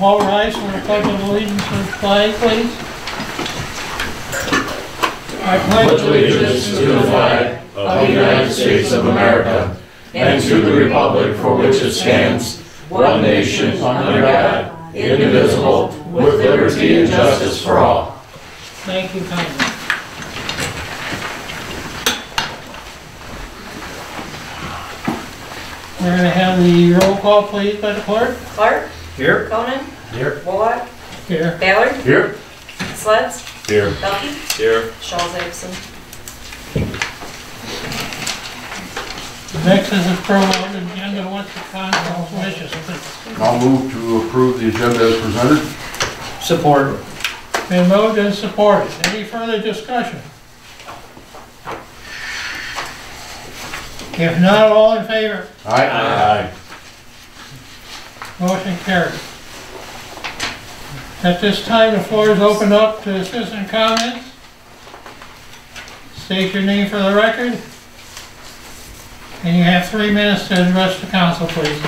All rise for the pledge of allegiance to the flag, please. I pledge allegiance to the flag of the United States of America and to the republic for which it stands, one nation, under God, indivisible, with liberty and justice for all. Thank you kindly. We're going to have the roll call, please, by the clerk. Clark? Here. Conan? Here. Bullock? Here. Ballard? Here. Sleds? Here. Duffy? Here. Shaw's absent. Next is approval of the agenda. What's the council's wishes, please? I'll move to approve the agenda as presented. Support. Been moved and supported. Any further discussion? If not, all in favor? Aye. Motion carried. At this time, the floor is open up to citizen comments. State your name for the record. And you have 3 minutes to address the council, please.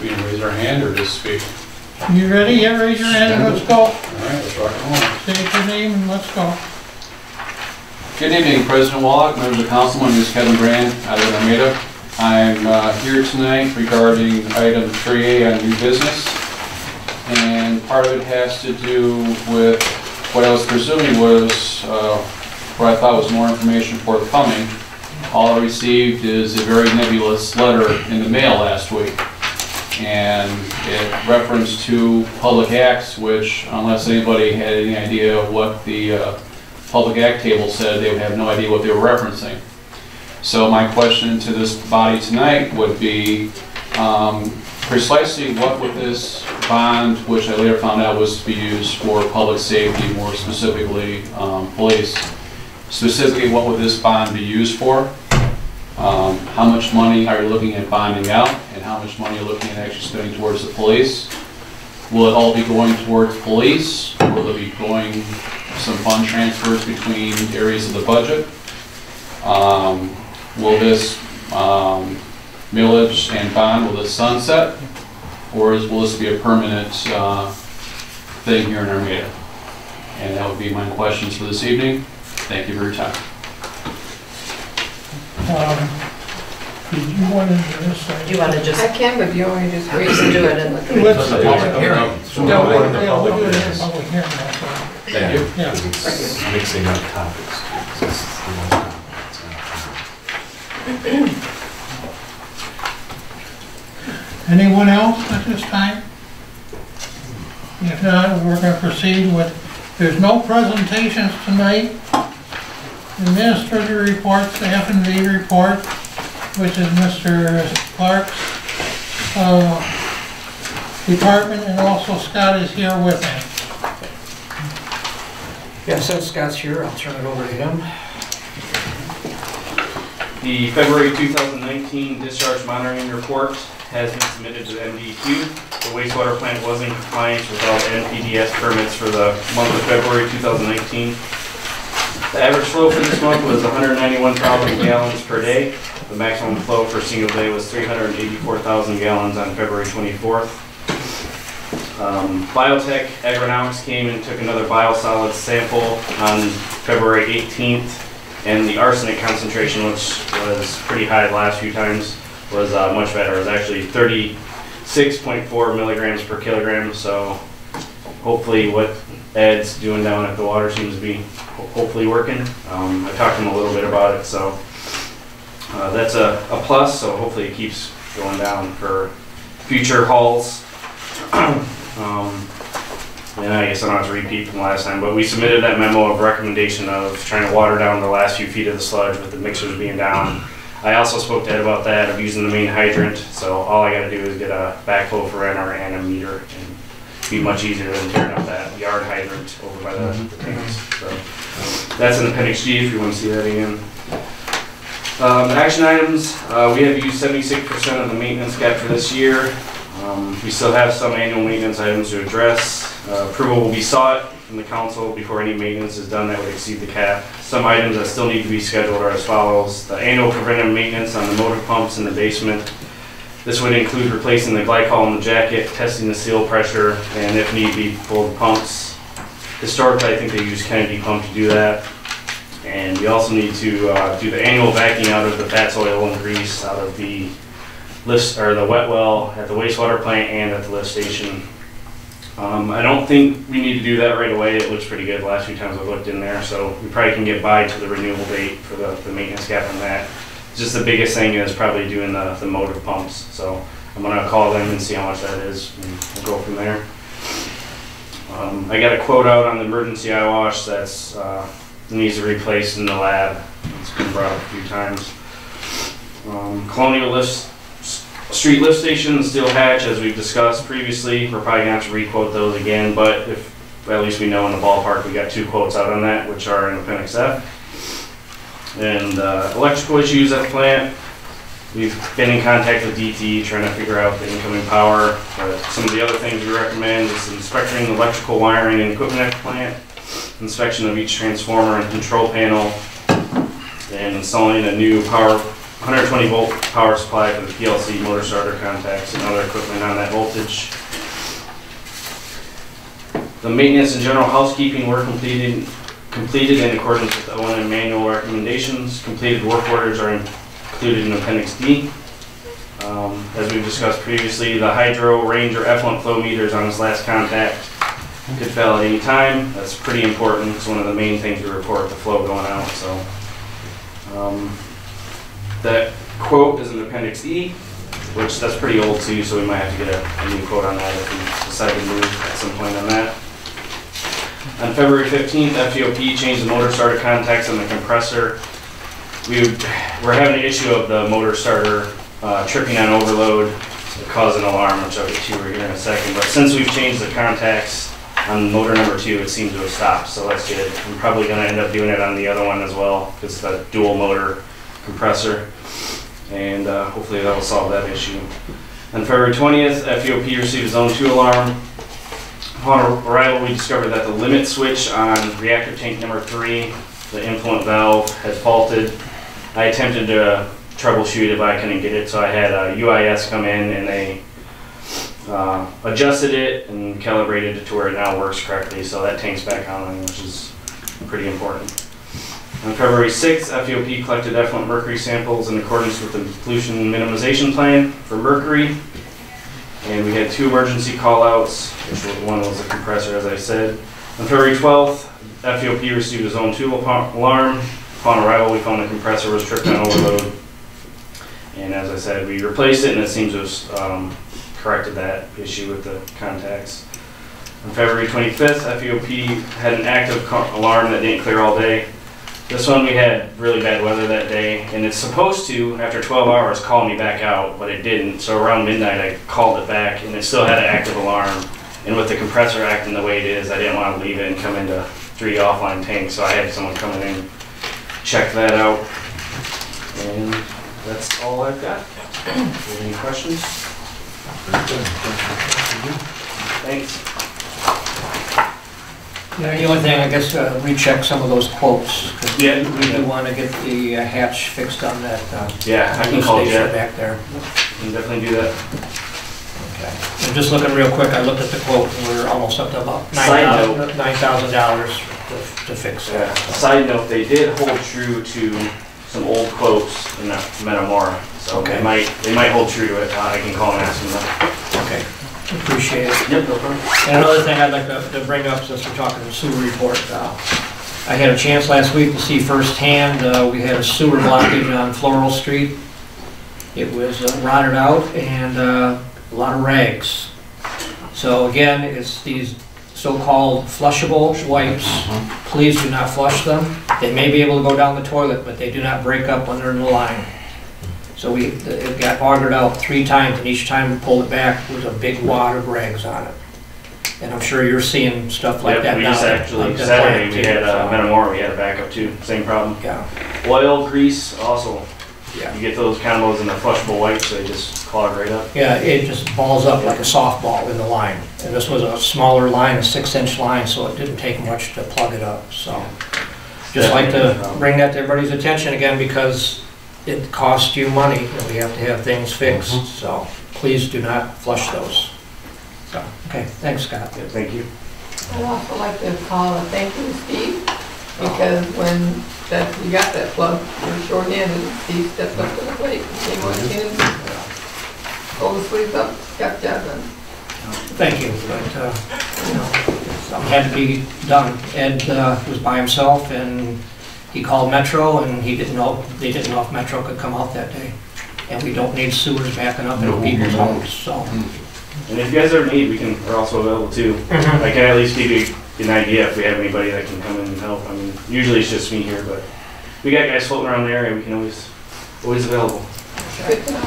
We can raise our hand or just speak? You ready? Yeah, raise your hand and let's go. All right, let's rock and roll. State your name and let's go. Good evening, President Wallach, members of the council. My name is Kevin Brand out of Armada. I'm here tonight regarding item 3A on new business. And part of it has to do with what I was presuming was what I thought was more information forthcoming. All I received is a very nebulous letter in the mail last week. And it referenced to public acts, which, unless anybody had any idea what the public act table said, they would have no idea what they were referencing. So my question to this body tonight would be precisely what would this bond, which I later found out was to be used for public safety, more specifically police, specifically what would this bond be used for? How much money are you looking at bonding out, and how much money are you looking at actually spending towards the police? Will it all be going towards police, or will it be going some fund transfers between areas of the budget? Will this millage and bond, will this sunset, or will this be a permanent thing here in Armada? And that would be my questions for this evening. Thank you for your time. Did you want to do this? Do you want to just... I can, but you want me to just wait We can do it in the... Let's do it. Public hearing. Yeah, we'll do it in a public hearing. That's all. Thank you. Yeah. It's mixing up topics. Anyone else at this time? If not, we're going to proceed with, there's no presentations tonight. Administrator reports, the F&V report, which is Mr. Clark's department, and also Scott is here with him. Yeah, since Scott's here, I'll turn it over to him. The February 2019 discharge monitoring report has been submitted to the MDQ. The wastewater plant was in compliance with all the NPDES permits for the month of February 2019. The average flow for this month was 191,000 gallons per day. The maximum flow for a single day was 384,000 gallons on February 24th. Biotech Agronomics came and took another biosolids sample on February 18th, and the arsenic concentration, which was pretty high the last few times, was much better. It was actually 36.4 milligrams per kilogram, so hopefully what Ed's doing down at the water seems to be hopefully working. I talked to him a little bit about it, so that's a plus, so hopefully it keeps going down for future hauls. And I guess I don't have to repeat from last time, but we submitted that memo of recommendation of trying to water down the last few feet of the sludge with the mixers being down. I also spoke to Ed about that, of using the main hydrant, so all I gotta do is get a backflow for NR and a meter, and be much easier than tearing up that yard hydrant over by the tanks. So that's in Appendix G if you want to see that again. Action items, we have used 76% of the maintenance cap for this year. We still have some annual maintenance items to address. Approval will be sought from the council before any maintenance is done that would exceed the cap. Some items that still need to be scheduled are as follows. The annual preventive maintenance on the motor pumps in the basement This would include replacing the glycol in the jacket, testing the seal pressure, and if need be, pull the pumps. Historically, I think they use Kennedy pump to do that. And we also need to do the annual vacuuming out of the fats, oil, and grease out of the lift, or the wet well at the wastewater plant and at the lift station. I don't think we need to do that right away. It looks pretty good the last few times I've looked in there, so we probably can get by to the renewal date for the maintenance cap on that. Just the biggest thing is probably doing the motive pumps. So I'm gonna call them and see how much that is, and we'll go from there. I got a quote out on the emergency eye wash that's needs to be replaced in the lab. It's been brought up a few times. Colonial lifts. Street lift station, steel hatch, as we've discussed previously. We're probably gonna have to re-quote those again, but if at least we know in the ballpark, we got 2 quotes out on that, which are in Appendix F. And electrical issues at the plant. We've been in contact with DTE trying to figure out the incoming power. Some of the other things we recommend is inspecting electrical wiring and equipment at the plant, inspection of each transformer and control panel, and installing a new 120 volt power supply for the PLC motor starter contacts and other equipment on that voltage. The maintenance and general housekeeping were completed in accordance with O&M manual recommendations. Completed work orders are included in Appendix D. As we've discussed previously, the hydro, range, or effluent flow meters on this last contact could fail at any time. That's pretty important. It's one of the main things we report, the flow going out. So. That quote is in Appendix E, which that's pretty old too, so we might have to get a new quote on that if we decide to move at some point on that. On February 15th, FEOP changed the motor starter contacts on the compressor. We're having an issue of the motor starter tripping on overload to cause an alarm, which I'll get to here in a second. But since we've changed the contacts on motor number 2, it seems to have stopped, so that's good. I'm probably going to end up doing it on the other one as well, because it's a dual motor compressor, and hopefully that will solve that issue. On February 20th, FEOP received a Zone 2 alarm. Upon arrival, we discovered that the limit switch on reactor tank number 3, the influent valve, had faulted. I attempted to troubleshoot it, but I couldn't get it, so I had UIS come in and they adjusted it and calibrated it to where it now works correctly, so that tank's back on, which is pretty important. On February 6th, FEOP collected effluent mercury samples in accordance with the pollution minimization plan for mercury. And we had 2 emergency call-outs, which one was the compressor, as I said. On February 12th, FEOP received a Zone 2 alarm. Upon arrival, we found the compressor was tripped on overload. And as I said, we replaced it, and it seems to have corrected that issue with the contacts. On February 25th, FEOP had an active alarm that didn't clear all day. This one, we had really bad weather that day, and it's supposed to, after 12 hours, call me back out, but it didn't. So around midnight, I called it back, and it still had an active alarm. And with the compressor acting the way it is, I didn't want to leave it and come into 3 offline tanks, so I had someone come in and check that out. And that's all I've got. Any questions? Thanks. Yeah, the only thing, I guess, recheck some of those quotes. 'Cause Yeah. we do want to get the hatch fixed on that. Yeah, I can call station Jet. back there. We can definitely do that. Okay. And just looking real quick, I looked at the quote, and we're almost up to about Side $9,000 to fix Yeah. that. Side note, they did hold true to some old quotes in that Metamora, so Okay. they might hold true to it. I can call and ask them that. Okay, appreciate it. Yep, no problem. And another thing I'd like to bring up, since we're talking the sewer report, I had a chance last week to see firsthand, we had a sewer blockage on Floral Street. It was rotted out and a lot of rags. So again, it's these so-called flushable wipes. Please do not flush them. They may be able to go down the toilet, but they do not break up under the line. So it got augered out 3 times, and each time we pulled it back, there was a big wad of rags on it. And I'm sure you're seeing stuff like Yep, that we now. just actually, like that Saturday, plant we too, had so, Metamora, we had a backup too, same problem. Yeah, Oil, grease, also. yeah. You get those combos in the flushable wipes, they just clog right up. Yeah, it just balls up like a softball in the line. And this was a smaller line, a 6-inch line, so it didn't take much to plug it up, so. Just like to bring that to everybody's attention again, because it costs you money, and we have to have things fixed, so please do not flush those. So, okay, thanks, Scott. Yeah, thank you. I'd also like to call a thank you to Steve, because when we got that plug, we were short-handed, Steve stepped up to the plate, came on in, pulled the sleeves up, got the job done. Thank you, but, you know, something had to be done. Ed was by himself, and he called Metro, and they didn't know if Metro could come out that day. And we don't need sewers backing up in people's homes, so. And if you guys ever need, we're also available too. I can at least give you an idea if we have anybody that can come in and help. I mean, usually it's just me here, but we got guys floating around the area, we can always available. Good to know.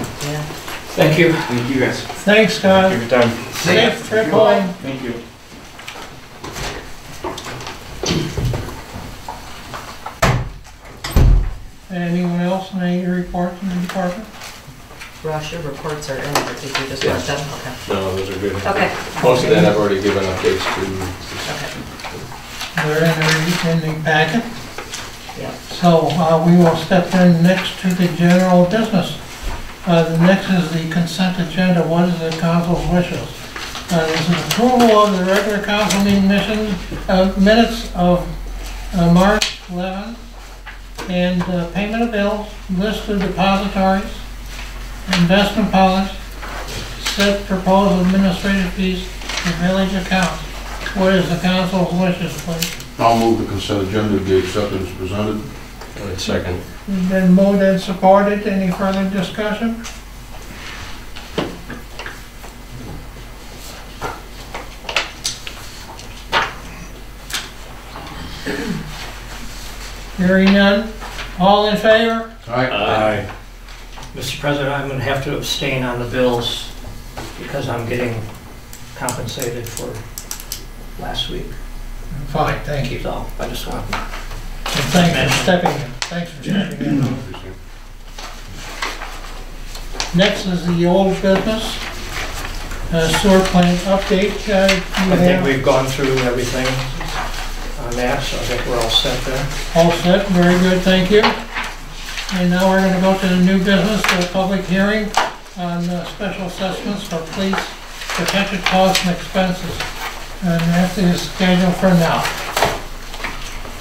Thank you. Thank you guys. Thanks, Scott. Thank you for your time. Safe trip home. Thank you. Anyone else, any reports in the department? Ross, your reports are in, but did you just want them? Okay. No, those are good. Okay. Most of that I've already given updates to. They're in the packet. Yeah. So we will step in next to the general business. The next is the consent agenda. What is the council's wishes? This is approval of the regular council meeting minutes of March 11, and payment of bills, list of depositories, investment policy, set proposed administrative fees for village accounts. What is the council's wishes, please? I'll move the consent agenda to be accepted as presented. Second. Been moved and supported. Any further discussion? Hearing none. All in favor? Aye. Mr. President, I'm going to have to abstain on the bills because I'm getting compensated for last week. Fine, thank you. So I just want to. And thanks for stepping in. Thanks for stepping in. Next is the old business. Sewer plant update. I think we've gone through everything on that, so I think we're all set there. All set, very good, thank you. And now we're going to go to the new business, the public hearing on special assessments for police protected costs and expenses. And that is scheduled for now.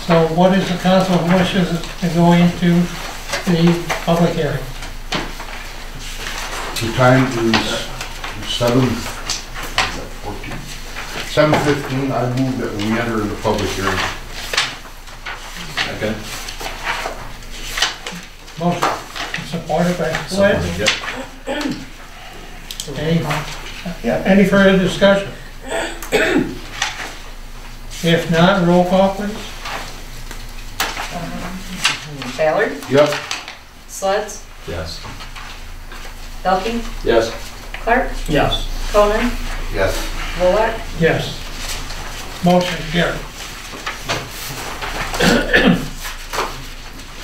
So what is the council's wishes to go into the public hearing? The time is 7:15. I move that we enter the public hearing. Okay. Motion supported by Flynn. Any further discussion? If not, roll call please. Ballard, Yep. Sleds, Yes. Elking, Yes. Clark, Yes. Conan, Yes. Volak. Yes. Motion carried.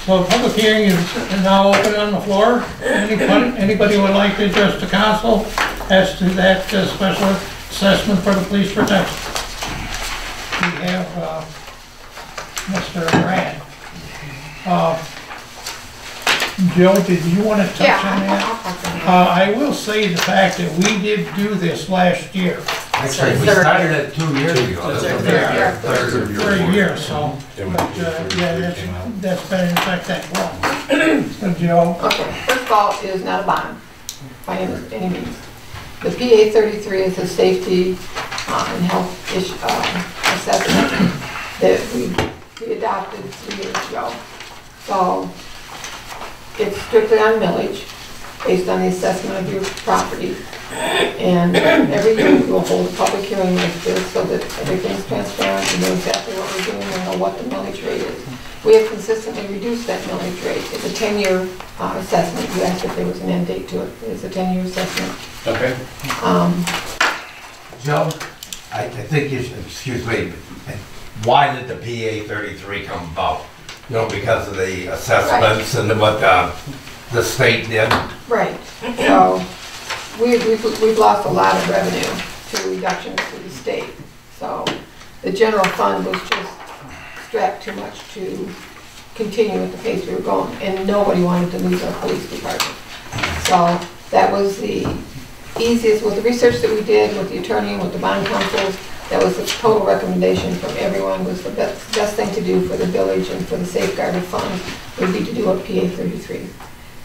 So public hearing is now open on the floor. Anybody would like to address the council as to that special assessment for the police protection? We have Mr. Brad. Joe, did you want to touch on that? I will say the fact that we did do this last year. Actually, we started it 2 years ago. This will be our For a year, so, but, yeah, that's been in effect that long. So, Joe? Okay, first of all, it is not a bond by any means. The PA 33 is a safety and health assessment that we adopted 3 years ago. So it's strictly on millage, based on the assessment of your property. And every year we will hold a public hearing like this so that everything's transparent, you know exactly what we're doing and know what the millage rate is. We have consistently reduced that millage rate. It's a 10-year assessment. You asked if there was an end date to it. It's a 10-year assessment. Okay. Joe, I think you should, excuse me, why did the PA 33 come about? You know, because of the assessments and what the state did? Right. So we've lost a lot of revenue to reductions to the state. So the general fund was just strapped too much to continue with the pace we were going, and nobody wanted to lose our police department. So that was the easiest, with the research that we did, with the attorney and with the bond counsels, that was the total recommendation from everyone, was the best thing to do for the village and for the safeguarded funds would be to do a PA 33.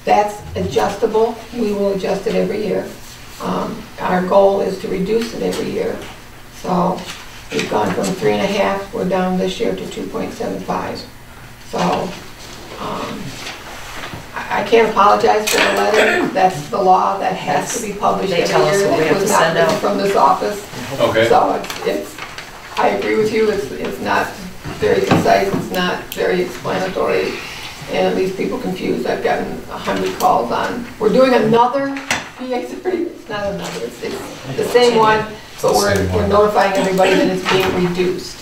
That's adjustable. We will adjust it every year. Our goal is to reduce it every year. So we've gone from 3.5, we're down this year to 2.75. So I can't apologize for the letter. That's the law that has to be published They every tell us year. what we It have was to not send written out. from this office. Okay. So I agree with you, it's not very concise, it's not very explanatory, and it leaves people confused. I've gotten 100 calls on, we're doing another PA 30, it's not another, it's the same one, but we're notifying everybody that it's being reduced.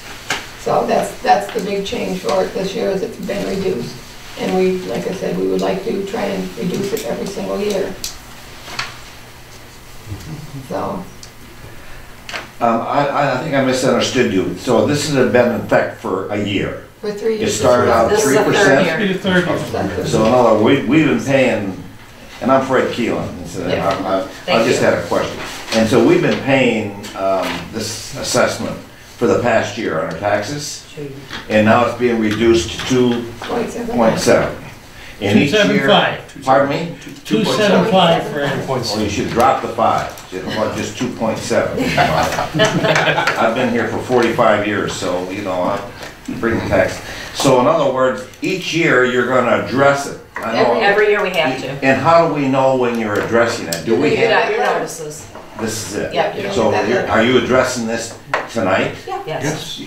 So that's the big change for it this year, is it's been reduced. And we, like I said, we would like to try and reduce it every single year. So. I think I misunderstood you. So this has been in effect for a year. For 3 It years. started out This is the third 3%. year. Be the third year. So in other words, we've been paying, and I'm Fred Keelan, and so Yeah. I just had a question. And so we've been paying this assessment for the past year on our taxes, and now it's being reduced to 2.7. And each year, 2.75. pardon me? 2.75, Fred. Well, you should drop the 5, just 2.7. I've been here for 45 years, so, you know, I bring the tax. So in other words, each year you're gonna address it. I know- Every year we have to. And how do we know when you're addressing it? Do we You have, got your notices. this is it? Yep. So are you addressing this tonight? Yes.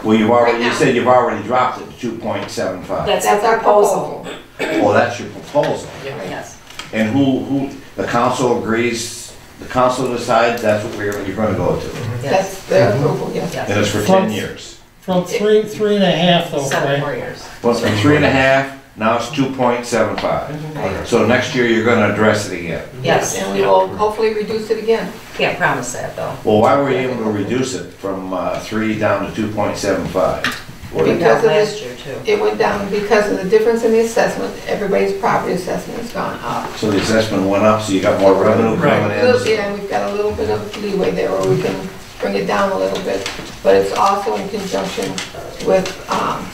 Well, you've already, Right you now. said you've already dropped it to 2.75. That's That's our our proposal. Oh, that's your proposal. Yes. And who, the council agrees, the council decides that's what you're gonna go to? Yes. That's their approval, yes. And Yes. it's for 10 years. From 3.5 though, 7 more Fred. years. Well, it's from 3.5, now it's 2.75. Right. So next year you're gonna address it again. Yes. And we will hopefully reduce it again. Can't promise that though. Well, why were you able to reduce it from 3 down to 2.75? We Because got of last this- year too. It went down because of the difference in the assessment. Everybody's property assessment has gone up. So the assessment went up, so you got more revenue coming in? Yeah, and we've got a little bit of leeway there where we can bring it down a little bit. But it's also in conjunction with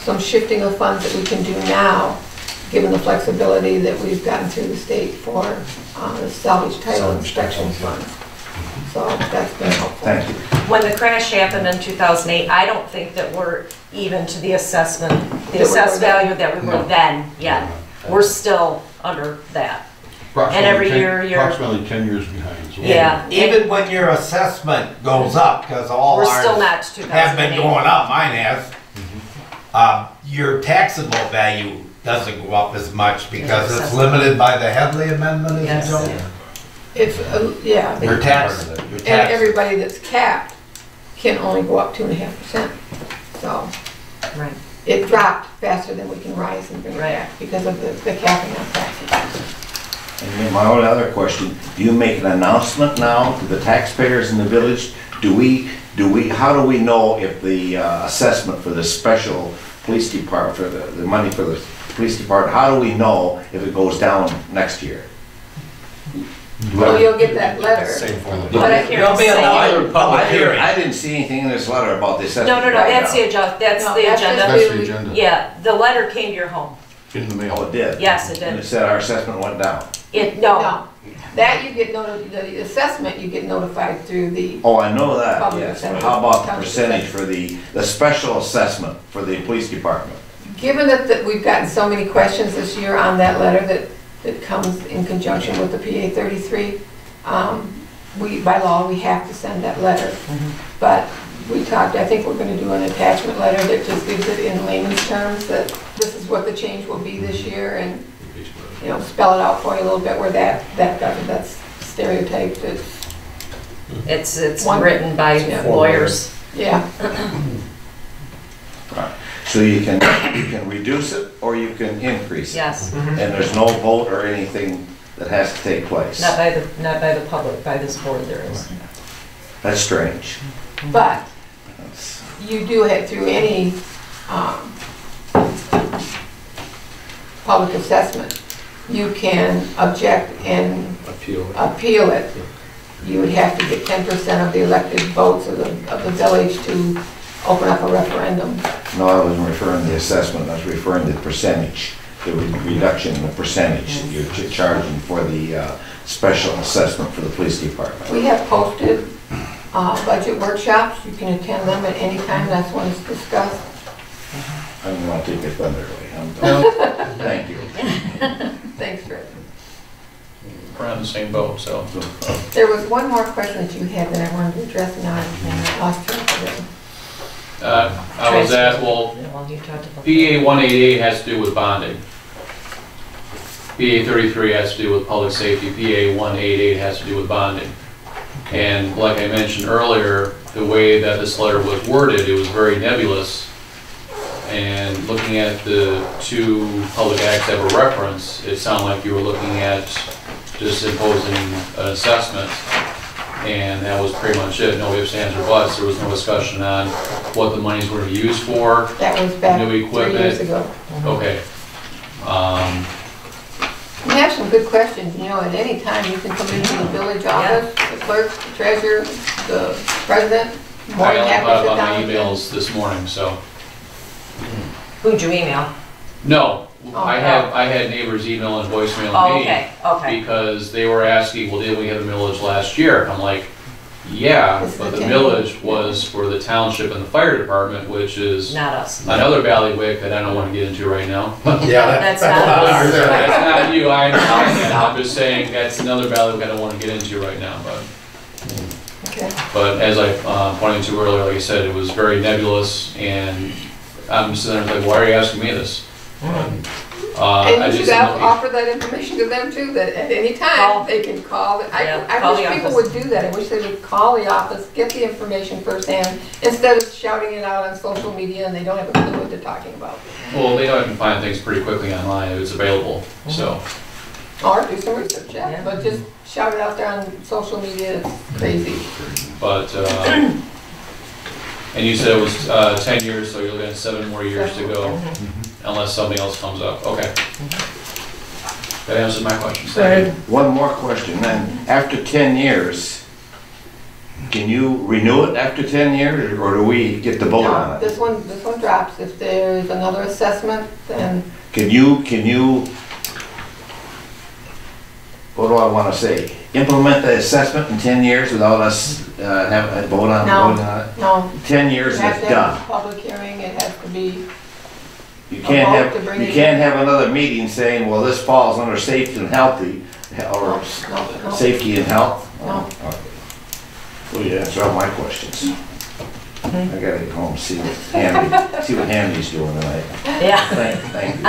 some shifting of funds that we can do now, given the flexibility that we've gotten through the state for the salvage title inspection fund. So that's been helpful. Thank you. When the crash happened in 2008, I don't think that we're even to the assessment, the That we assessed were then. value that we were then yet. We're still under that. Approximately every 10 year you're- Approximately 10 years behind. So Yeah. Even when your assessment goes up, because all We're still ours not to 2008. have been going up, mine has, your taxable value doesn't go up as much because it's limited by the Headley Amendment, is Yes. it, Joe? If, yeah, Your tax, your tax. everybody that's capped can only go up 2.5%. So Right. it dropped faster than we can rise and bring it Right. back because of the capping on taxes. And then my only other question, do you make an announcement now to the taxpayers in the village? How do we know if the assessment for the special police department, for the money for the police department, how do we know if it goes down next year? Well, you'll get that letter. But I hear There'll be saying- another public hearing. I didn't see anything in this letter about the No, assessment. no, no, that's the that's No, the that's agenda. just That's the agenda. Yeah, the letter came to your home. In the Oh, mail. it did? Yes, it And it did. said our assessment went down. No, No, that you get the assessment, you get notified through the, Oh, I know that, Public yes. But assessment. how about the County percentage assessment. for the special assessment for the police department? given that we've gotten so many questions this year on that letter that comes in conjunction with the PA 33, by law, we have to send that letter. But we talked, I think we're gonna do an attachment letter that just gives it in layman's terms, that this is what the change will be this year, and, you know, spell it out for you a little bit where that's stereotyped, it's One- written by Yeah. lawyers. yeah. So you can reduce it or you can increase it? Yes, And there's no vote or anything that has to take place? not by the public, by this board there is. That's strange. But That's- you do have, through any public assessment, you can object and appeal it. You would have to get 10% of the elected votes of the village to open up a referendum. No, I wasn't referring to the assessment, I was referring to the percentage, the reduction in the percentage that you're charging for the special assessment for the police department. We have posted budget workshops. You can attend them at any time. That's when it's discussed. I don't want to take your thunder away. I'm done. Thank you. Thanks, Fred. We're on the same boat, so. There was one more question that you had that I wanted to address, and I lost track of it. I was at, well, You talked about PA 188 has to do with bonding. PA 33 has to do with public safety. PA 188 has to do with bonding. And like I mentioned earlier, the way that this letter was worded, it was very nebulous. And looking at the two public acts that were referenced, it sounded like you were looking at just imposing an assessment. And that was pretty much it. No ifs, ands, or buts. There was no discussion on what the monies were to be used for. That was back New 3 equipment. years ago. Okay. You have some good questions. You know, at any time you can come into the village office, the clerk, the treasurer, the president. More I than only happy to thought sit about my down with you. emails this morning, so. Who'd you email? No, Oh, I had neighbors email and voicemail Oh, me. okay, okay. Because they were asking, well, didn't we have a millage last year? I'm like, yeah, This is but the the town. millage was for the township and the fire department, which is Not us. another bailiwick that I don't want to get into right now. Yeah, That's not us. That's not you, I understand that. I'm just saying that's another bailiwick I don't want to get into right now, but. Okay. But as I pointed to earlier, like I said, it was very nebulous, and I'm sitting there like, why are you asking me this? I And you just should have look- offered that information to them too, that at any Call. time, they can call. Yeah, I call wish the people office. would do that. I wish they would call the office, get the information firsthand, instead of shouting it out on social media and they don't have a clue what they're talking about. Well, they know I can find things pretty quickly online if it's available, so. Or do some research, yeah, Yeah. but just shout it out there on social media, it's crazy. But, and you said it was 10 years, so you're looking at 7 more years to go, unless something else comes up. Okay. That answers my question. Fred, One more question then. After 10 years, can you renew it after 10 years, or do we get to vote No, on it? this one drops. If there's another assessment, then Can you, what do I want to say? Implement the assessment in 10 years without us having a vote on No. voting on it? no. 10 You years have and to it's have done. a public hearing, it has to be, You can't vote to have, bring you it can't in. have another meeting saying, well, this falls under safety and healthy, or no. safety and health. No. Okay. Well, you answered all my questions. I gotta get home and see what Handy's doing tonight. Yeah. Thank you.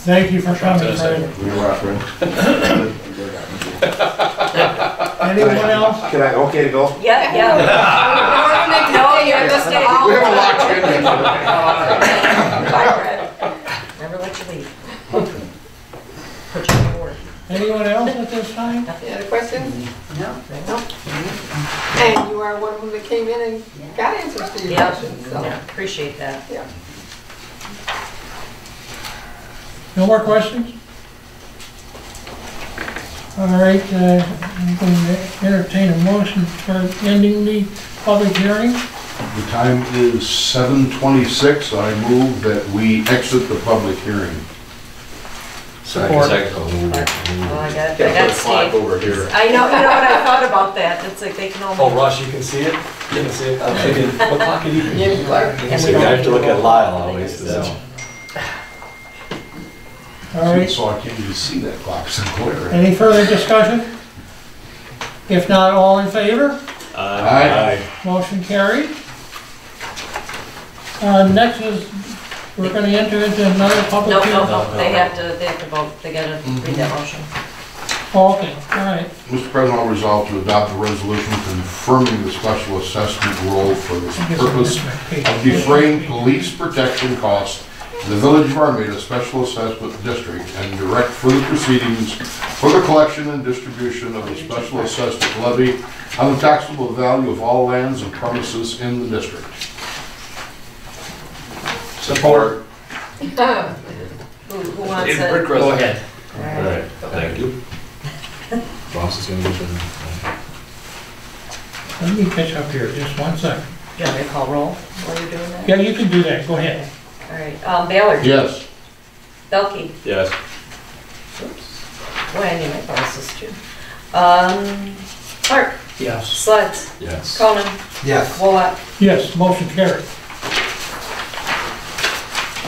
thank you for coming, Fred. You're welcome. Anyone else? Can I, okay to go? Yeah, yeah. No, you're just staying. We have a lot to get into. Bye, Fred. Never let you leave. Put you in order. Anyone else at this time? Any other questions? No. No. And you are one of them that came in and got answers to your Yeah. questions, so, Yeah, appreciate that. yeah. No more questions? All right, I'm going to entertain a motion for ending the public hearing. The time is 7:26. I move that we exit the public hearing. Support. Oh, I got Clock Steve. over here. I know, you know what, I thought about that. It's like they can Oh, only. Russ, you can see it? You can see it? I'm thinking, what clock are you? Jimmy Clark. And we See, I don't have to look need at vote. Lyle always. So- All right, So I can't even see that clock so clear. any further discussion? If not, all in favor? Aye. Motion carried. Next is, we're going to enter into another public No, hearing. no, no, they have to vote. They gotta read that motion. Oh, okay, all right. Mr. President, I'll resolve to adopt a resolution confirming the special assessment role for the purpose of defraying police protection costs in the Village of Armada Special Assessment District and direct further proceedings for the collection and distribution of the special assessment levy on the taxable value of all lands and premises in the district. Support. Who wants it? Go ahead. All All right. right, thank you. Boss is gonna get the. Let me catch up here, just one second. Do you want me to call roll while you're doing that? Yeah, you can do that, go ahead. All right, Ballard. Yes. Belkey. Yes. Oops. Boy, I need my glasses too. Clark. Yes. Sleds. Yes. Conan. Yes. Wallach. Yes, motion carried.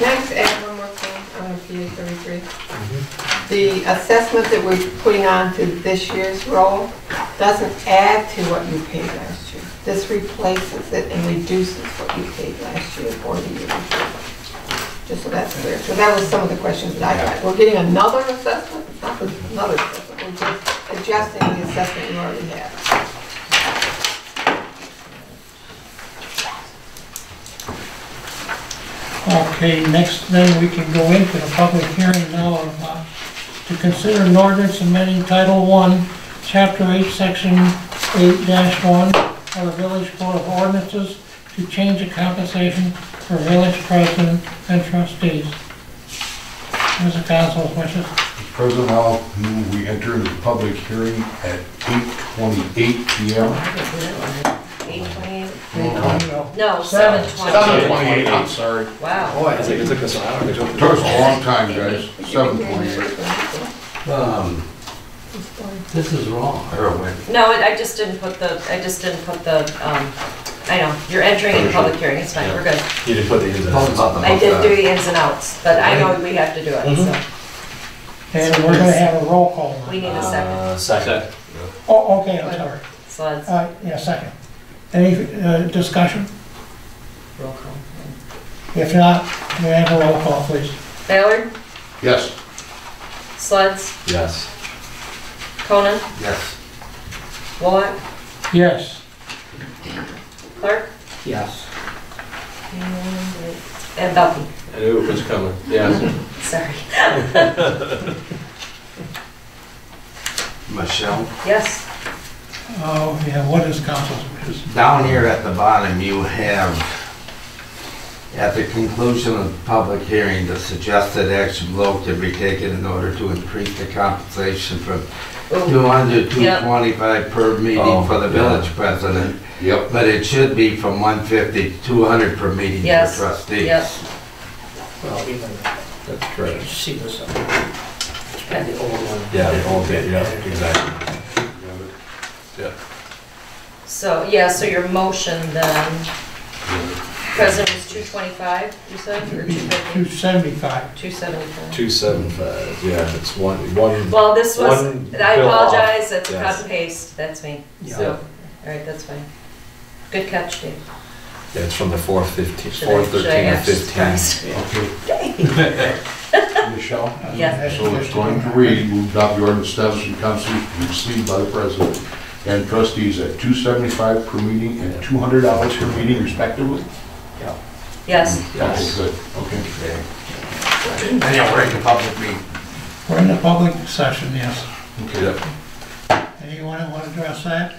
Next, add one more thing on PA 33. The assessment that we're putting on to this year's roll doesn't add to what you paid last year. This replaces it and reduces what you paid last year or the year before. Just so that's clear. So that was some of the questions that I got. We're getting another assessment? It's not another assessment. We're just adjusting the assessment you already have. Okay, next thing, we can go into the public hearing now to consider an ordinance amending Title I, Chapter 8, Section 8-1 of the Village Code of Ordinances to change the compensation for village president and trustees. What's the council's wishes? Mr. President, I'll move we enter into the public hearing at 8:28 p.m. 8:28? No. No, 7:20. 7:28, I'm sorry. Wow. Boy, I think it took us an hour to go Took us a long time, guys. 7:28. This is wrong. No, I just didn't put the, I know, you're entering in a public hearing, it's fine, we're good. You didn't put the ins and outs. I did do the ins and outs, but I know we have to do it, so. And we're gonna have a roll call now. We need a second. Second. Oh, okay, I'm sorry. Sleds, Yeah, second. Any discussion? roll call. If not, we have a roll call, please. Ballard, Yes. Sleds, Yes. Conan, Yes. Wallach, Yes. Clark, Yes. and Belkey. I knew it was coming. Yes. Sorry. Michelle? Yes, Oh, yeah, what is council's wishes? Down here at the bottom, you have, at the conclusion of the public hearing, the suggested action below can be taken in order to increase the compensation from ooh, 200 to 225 per meeting for the village president, Yep. but it should be from 150 to 200 per meeting for Yes, trustees. yep. Well, even, That's you correct. see this, the old one. Yeah, the old bit, yeah, exactly. Yeah. So, yeah, so your motion then, President was 225, you said, or 250? 275. 275. 275, yeah, it's one. Well, this was, One I bill off. apologize, that's a Yes. cut and paste, that's me. Yeah. So, all right, that's fine. Good catch, Dave. Yeah, it's from the 415, Should I 413 ask and 15. Okay. Michelle? Yes. So it's going to read, move adopt the ordinance establishing compensation to be received by the president and trustees at $275 per meeting and $200 per meeting respectively? Yes. Okay, good, okay. And yeah, we're in the public meeting. We're in the public session, yes. Okay. Yep. Anyone want to address that?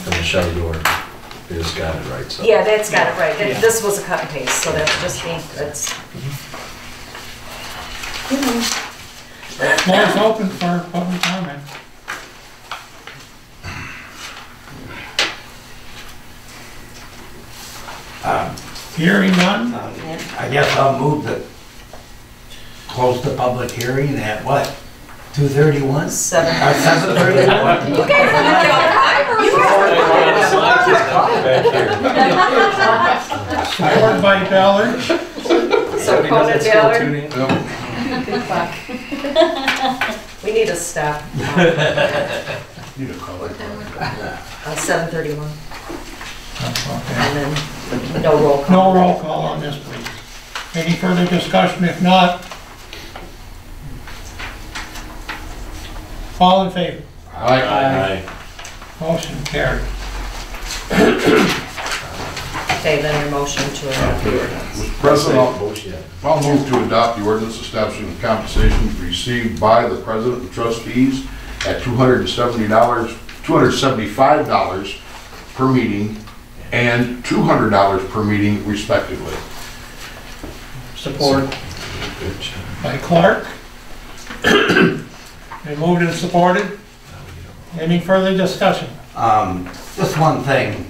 From Michelle York, you just got it right, so. Yeah, that's got it right. Yeah. This was a cut and paste, so that's just me, that's. Floor is open for public comment. Hearing none? I guess I'll move to close the public hearing at what? 2:31? 7:31? You guys are really on time, or you Supported by Ballard. So Conan Taylor, Yep. we need to stop. Need a color. 7:31, Okay. and then no roll call. No roll call on this, please. Any further discussion? If not, all in favor? Aye. Motion carried. Okay, then your motion to adopt the ordinance. Mr. President, I'll move to adopt the ordinance establishing the compensation received by the president and trustees at $275 per meeting and $200 per meeting respectively. Support. by Clark. And moved and supported. Any further discussion? Just one thing.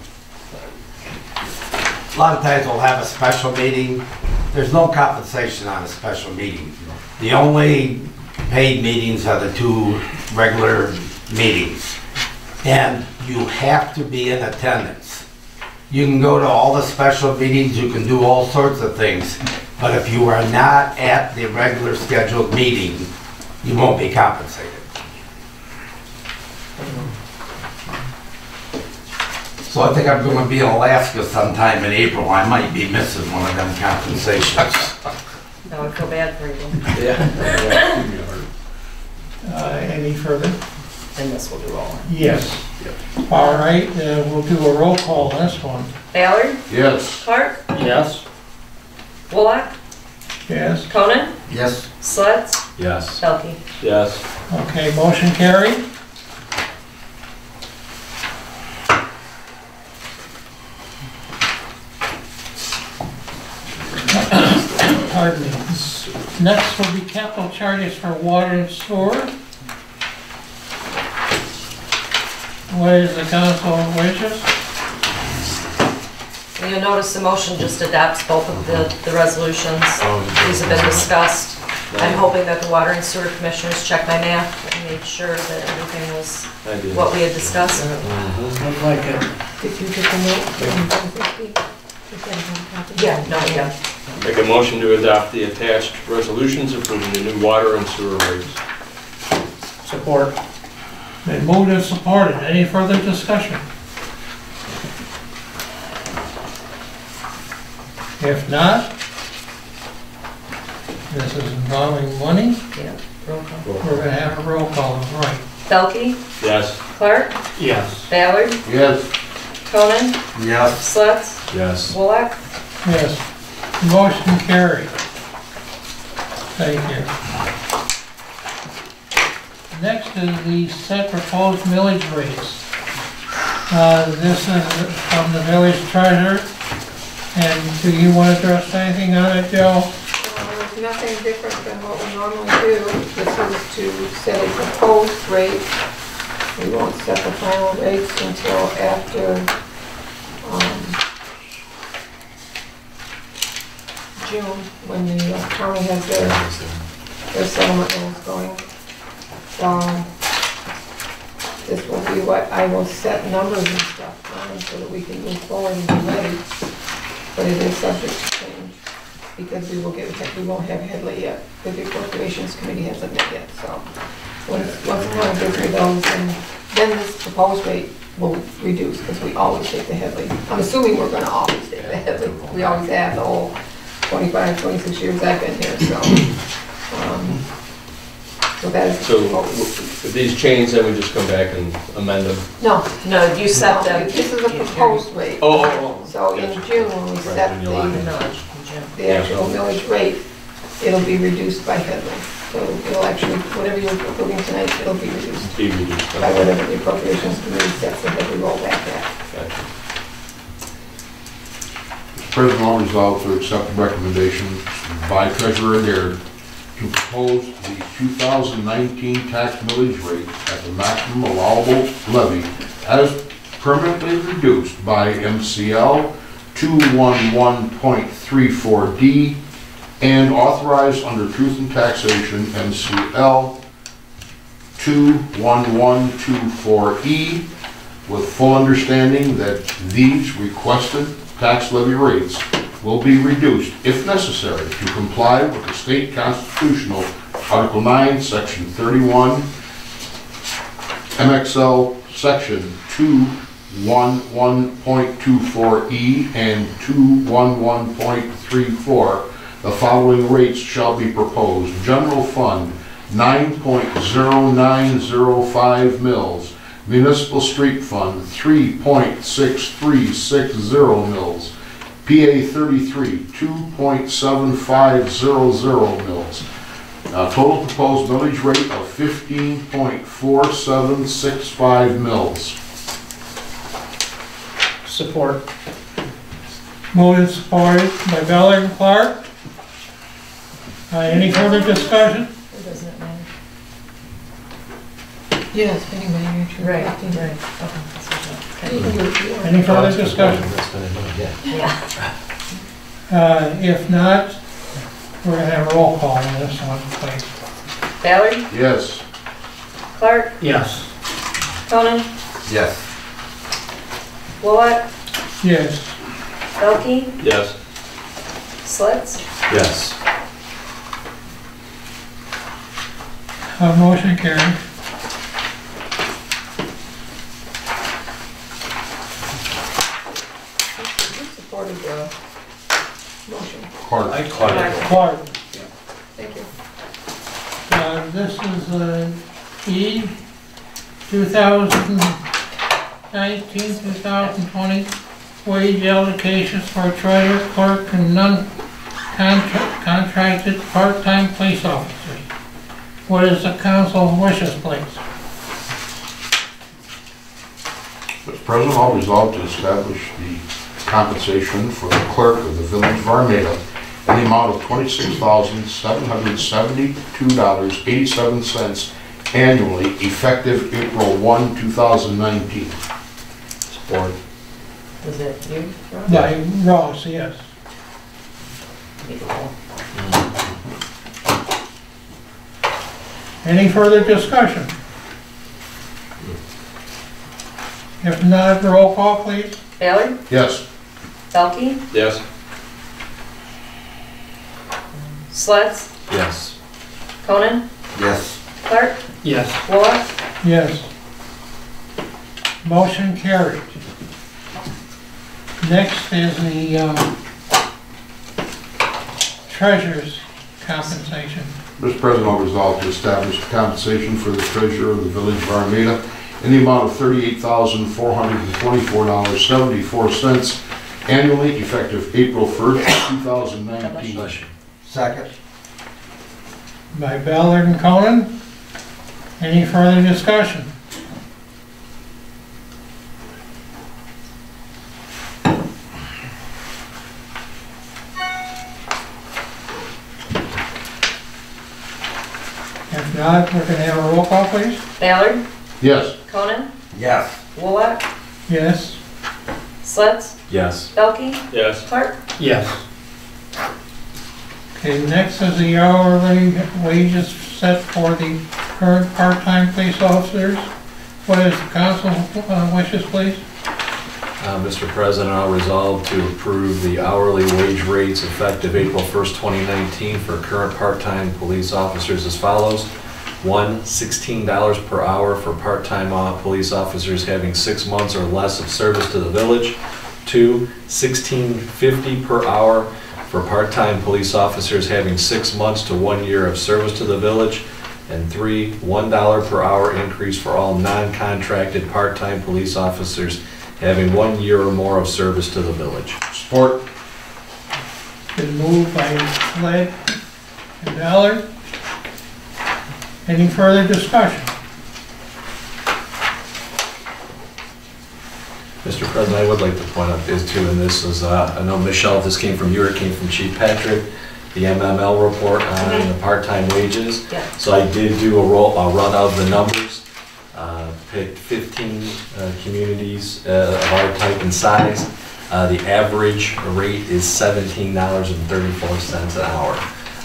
A lot of times we'll have a special meeting. There's no compensation on a special meeting. The only paid meetings are the 2 regular meetings. And you have to be in attendance. You can go to all the special meetings, you can do all sorts of things, but if you are not at the regular scheduled meeting, you won't be compensated. So I think I'm gonna be in Alaska sometime in April. I might be missing one of them compensations. That would feel bad for you. Any further? And this will do all. Yes. All right, we'll do a roll call on this one. Ballard, Yes. Clark, Yes. Bullock, Yes? Conan, Yes. Sledge, Yes. Pelkey. Yes. Okay, motion carried. Pardon me. Next will be capital charges for water and sewer. What is the council wishes? You'll notice the motion just adopts both of the resolutions. These have been discussed. I'm hoping that the water and sewer commissioners checked my math and made sure that everything was what we had discussed. Look like it. Did you get the note from 150? Yeah, no, yeah. Make a motion to adopt the attached resolutions approving the new water and sewer rates. Support. Been moved and supported. Any further discussion? If not, this is involving money. Yeah, roll call. We're gonna have a roll call, right? Pelkey, Yes. Clark, Yes. Ballard, Yes. Conan, Yes. Sledge, Yes. Bullock. Yes. Motion carried. Thank you. Next is the set proposed millage rates. This is from the village treasurer. And do you want to address anything on it, Joe? There's nothing different than what we normally do. This is to set a proposed rate. We won't set the final rates until after June, when the county has their settlement rules going. So this will be what I will set numbers and stuff on so that we can move forward and be ready. But it is subject to change because we won't have Headley yet. The appropriations committee hasn't met yet, so once one gives me those, then this proposed rate will reduce because we always take the Headley. I'm assuming we're gonna always take the Headley. We always have the whole 25, 26 years I've been here, so. So that is. So if these change, then we just come back and amend them? No. No, you set No, them. this is a proposed rate. Oh. So in June, when we set The millage in June. the actual millage rate, it'll be reduced by Headley. So it'll actually, whatever you're approving tonight, it'll be reduced Be reduced. by whatever the appropriations committee sets the Headley rollback at. Gotcha. President will resolve to accept the recommendation by Treasurer Adair to propose the 2019 tax millage rate at the maximum allowable levy as permanently reduced by MCL 211.34D and authorized under Truth in Taxation MCL 21124E with full understanding that these requested tax levy rates will be reduced, if necessary, to comply with the state constitutional Article 9, Section 31, MXL Section 211.24E and 211.34. The following rates shall be proposed. General Fund, 9.0905 mils. Municipal Street Fund, 3.6360 mils. PA 33, 2.7500 mils. Total proposed millage rate of 15.4765 mils. Support. Moved and supported by Ballard and Clark. Any further discussion? Or doesn't it matter? Yes, anyway, you're Right, correcting. right, okay. that's what You I- can do it, yeah. Any further discussion? That's gonna do it, yeah. Yeah. If not, we're gonna have a roll call on this one, please. Valerie, Yes. Clark, Yes. Conan, Yes. Bullock, Yes. Belkey, Yes. Slits, Yes. Motion carried. Who supported the motion? Clark. Clark, Thank you. this is E 2019, 2020 wage allocations for treasurer, clerk, and non-contracted part-time police officers. What is the council wishes, please? Mr. President, I'll resolve to establish the compensation for the clerk of the Village of Armada in the amount of $26,772.87 annually, effective April 1, 2019. Support. is it you? Rob? By Ross, yes. Any further discussion? If not, roll call, please. Valerie, Yes. Belkey, Yes. Slits, Yes. Conan, Yes. Clark, Yes. Bullock, Yes. Motion carried. Next is the treasurer's compensation. Mr. President, I'll resolve to establish the compensation for the treasurer of the Village of Armada in the amount of $38,424.74 annually, effective April 1st, 2019. Second. By Ballard and Conan. Any further discussion? If not, we're gonna have a roll call, please. Ballard, Yes. Conan, Yes. Bullock, Yes. Slits, Yes. Belkey, Yes. Clark, Yes. Okay, next is the hourly wages set for the current part-time police officers. What is the council wishes, please? Mr. President, I'll resolve to approve the hourly wage rates effective April 1st, 2019 for current part-time police officers as follows. One, $16 per hour for part-time police officers having 6 months or less of service to the village. Two, $16.50 per hour for part-time police officers having 6 months to 1 year of service to the village. And three, $1 per hour increase for all non-contracted part-time police officers having 1 year or more of service to the village. Support. Been moved by Flagg and Ballard. Any further discussion? Mr. President, I would like to point out this too, and this is, I know Michelle, this came from you, it came from Chief Patrick, the MML report on the part-time wages. Yeah. So I did do a run of the numbers, picked 15 communities of our type and size. The average rate is $17.34 an hour.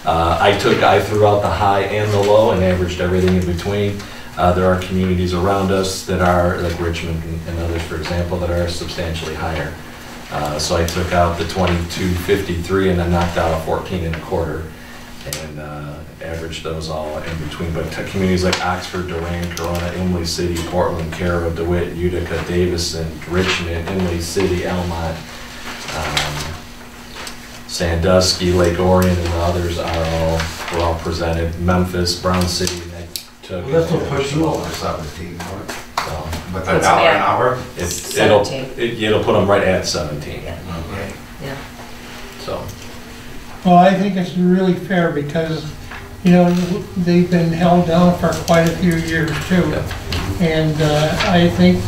I threw out the high and the low and averaged everything in between. There are communities around us that are, like Richmond and others, for example, that are substantially higher. So I took out the 22.53 and then knocked out a 14.25 and averaged those all in between. But communities like Oxford, Durant, Corona, Imlay City, Portland, Carroll, DeWitt, Utica, Davison, Richmond, Imlay City, Elmont, Sandusky, Lake Orion, and others were all presented. Memphis, Brown City, and I took. This will push you over 17, won't it? So With a dollar an hour? it'll put them right at 17. Yeah. Okay. Yeah. So. Well, I think it's really fair because, you know, they've been held down for quite a few years too. Yeah. And I think,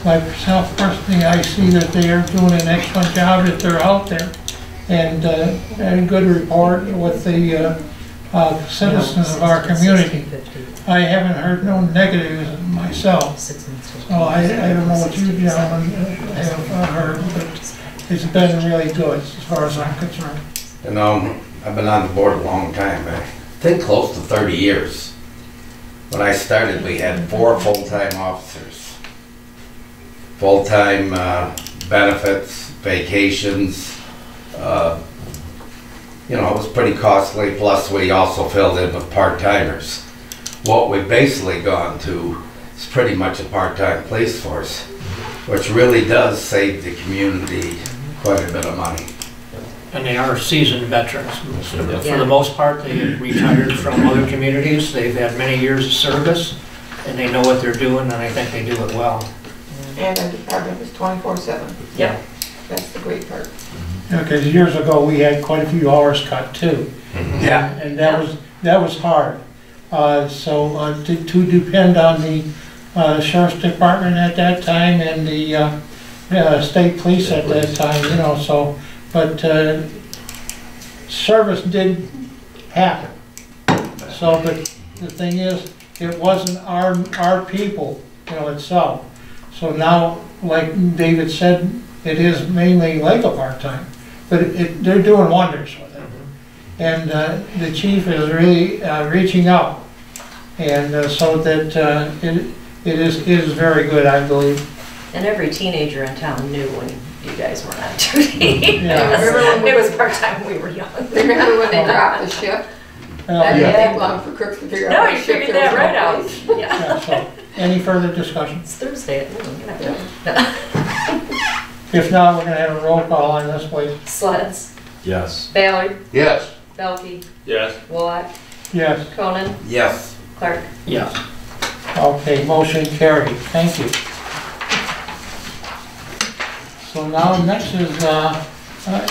myself personally, I see that they are doing an excellent job if they're out there. and a good report with the citizens of our community. I haven't heard no negatives myself, so I don't know what you gentlemen have heard, but it's been really good as far as I'm concerned. You know, I've been on the board a long time, I think close to 30 years. When I started, we had 4 full-time officers. Full-time benefits, vacations, you know, it was pretty costly, plus we also filled in with part-timers. What we've basically gone to is pretty much a part-time police force, which really does save the community quite a bit of money. And they are seasoned veterans. For the most part, they retired from other communities. They've had many years of service, and they know what they're doing, and I think they do it well. And the department is 24/7. Yeah. That's the great part. Because years ago, we had quite a few hours cut too. Yeah. And that was hard. So to depend on the sheriff's department at that time and the state police at that time, you know, so, but service did happen. So, but the thing is, it wasn't our people, you know, itself. So now, like David said, it is mainly like a part-time, but they're doing wonders with it. And the chief is really reaching out, and so that it is very good, I believe. And every teenager in town knew when you guys were on duty. Yeah. It was part-time when we were young. Remember when they dropped the ship? That didn't take long for crooks to figure out. No, what you ship figured there that was right no out. place. Yeah. Yeah, so, any further discussion? It's Thursday at noon, you know. If not, we're gonna have a roll call on this, please. Sleds, Yes. Ballard, Yes. Belkey, Yes. Wallach, Yes. Conan, Yes. Clark. Yes. Okay, motion carried. Thank you. So now next is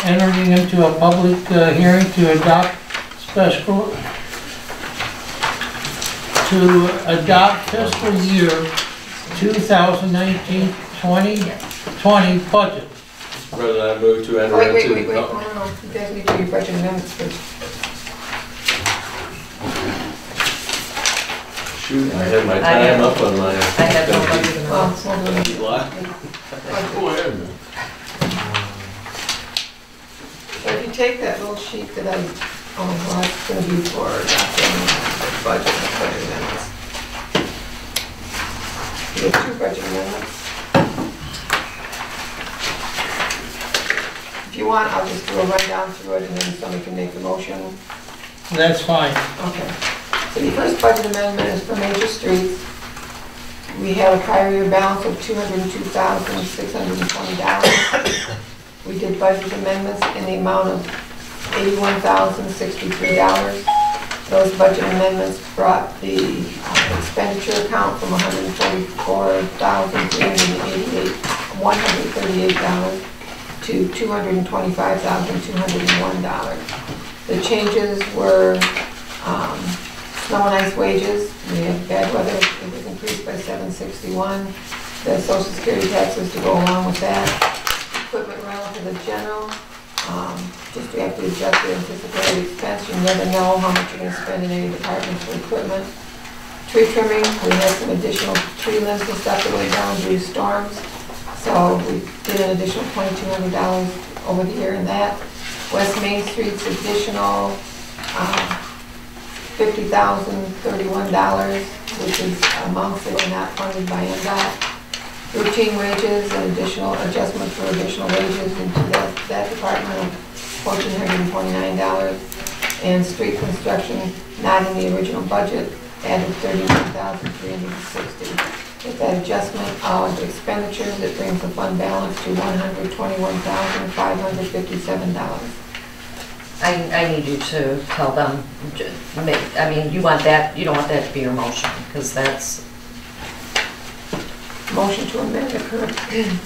entering into a public hearing to adopt fiscal year 2019-2020 budget. President, I move to enter Wait, into... no, you guys need to do your budget amendments first. Shoot, I had my time up on my... I have no budget Well, amendments. hold on. Go ahead, man. So if you take that little sheet that I, well, it's gonna be for adopting the budget amendments. You have 2 budget amendments. If you want, I'll just do a rundown through it and then somebody can make the motion. That's fine. Okay. So the first budget amendment is for major streets. We have a prior year balance of $202,620. We did budget amendments in the amount of $81,063. Those budget amendments brought the expenditure account from $138,388 to $225,201. The changes were snow and ice wages. We had bad weather, it was increased by $761. The social security taxes to go along with that. Equipment rental to the general. Just we have to adjust the anticipated expense. You never know how much you're going to spend in any department for equipment. Tree trimming, we had some additional tree limbs and stuff that went down due to storms. So we did an additional $2,200 over the year in that. West Main Street's additional $50,031, which is amounts that are not funded by NDOT. Routine wages, an additional adjustment for additional wages into that department of $1,429. And street construction, not in the original budget, added $31,360. With that adjustment of expenditures, it brings the fund balance to $121,557. I need you to tell them, I mean, you want that, you don't want that to be your motion, because that's... Motion to amend the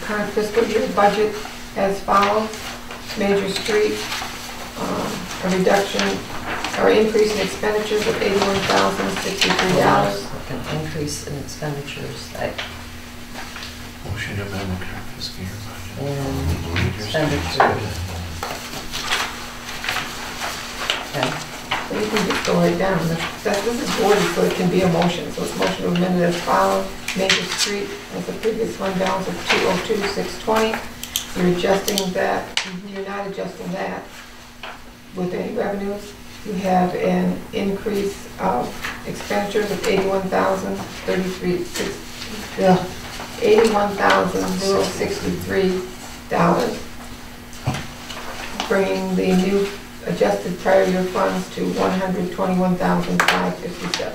current fiscal year budget as follows. Major street, a reduction or increase in expenditures of $81,063. An increase in expenditures, Motion to amend the current fiscal year budget. and expenditures. Okay. So you can just go right down. This is worded so it can be a motion. So it's motion to amend it as follows. Maple Street, as the previous fund balance of 202,620. You're adjusting that, you're not adjusting that with any revenues. You have an increase of expenditures of $81,063, bringing the new adjusted prior year funds to $121,557.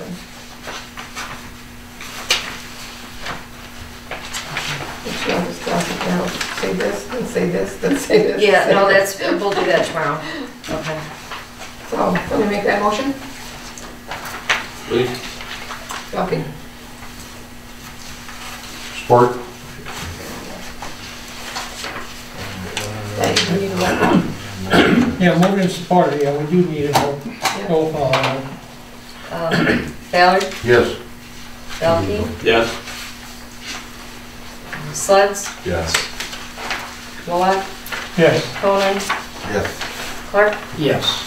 Which you'll discuss it now. Say this, then say this, then say this. Yeah, say no, this. we'll do that tomorrow. Okay. So, let me make that motion. Please. Duffy? Support. That you need a roll call. Yeah, moved and supported, yeah, we do need a roll call. Ballard, Yes. Belkey, Yes. Sleds, Yes. Wallach, Yes, Conan, Yes. Clark. Yes.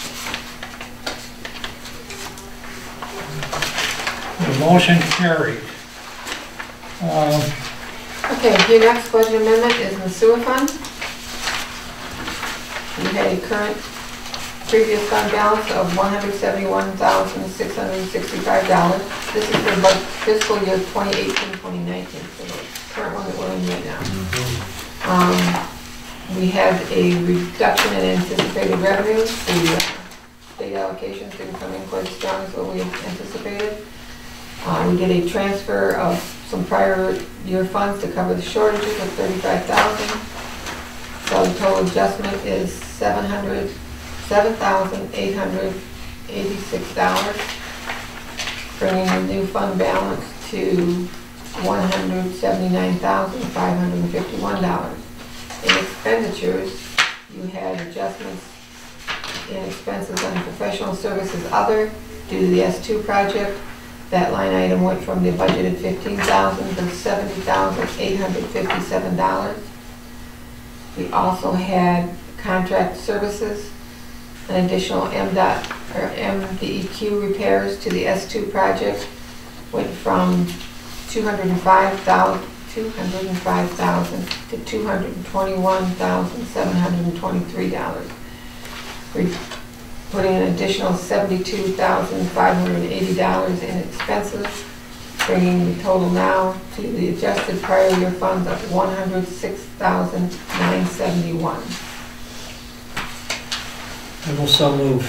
the motion carried. Okay, your next budget amendment is in the sewer fund. You had a current previous fund balance of $171,665. This is for fiscal year 2018-2019, so the current one that we're in right now. We had a reduction in anticipated revenues. The state allocations didn't come in quite as strong as what we anticipated. We did a transfer of some prior year funds to cover the shortages of $35,000. So the total adjustment is $7,886, bringing the new fund balance to $179,551. In expenditures, you had adjustments in expenses on professional services other due to the S2 project. That line item went from the budgeted $15,000 to $70,857. We also had contract services, an additional MDEQ repairs to the S2 project went from $205,000 to $221,723. We put in an additional $72,580 in expenses, bringing the total now to the adjusted prior year funds of $106,971. I will so move.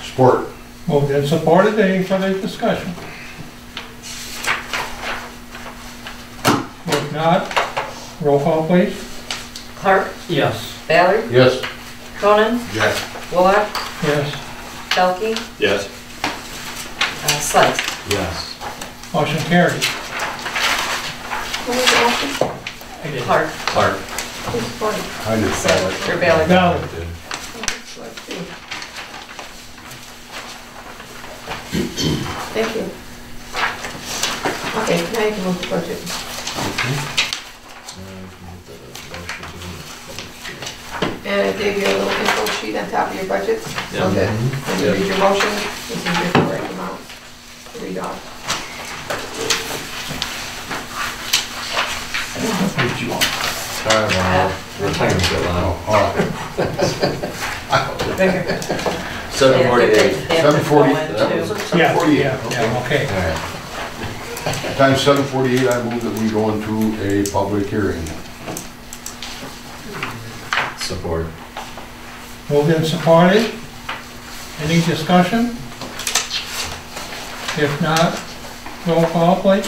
Support. Moved and supported, any further discussion? If not, roll call please. Clark, Yes. Ballard, Yes. Conan, Yes. Wallach, Yes, Belkey, Yes. Sleds. Yes. motion carried. Who made the motion? I did. Clark, Clark. Who supported? I did. Sleds, or Ballard. Ballard. Let's see. Thank you. Okay, now you can move the budget. And I gave you a little info sheet on top of your budgets, so that when you read your motion, this is your correct amount to read off. We're time to get long. 748. 748. Yeah, okay. Time 7:48, I move that we go into a public hearing. Support. Moved and supported. Any discussion? If not, roll call please.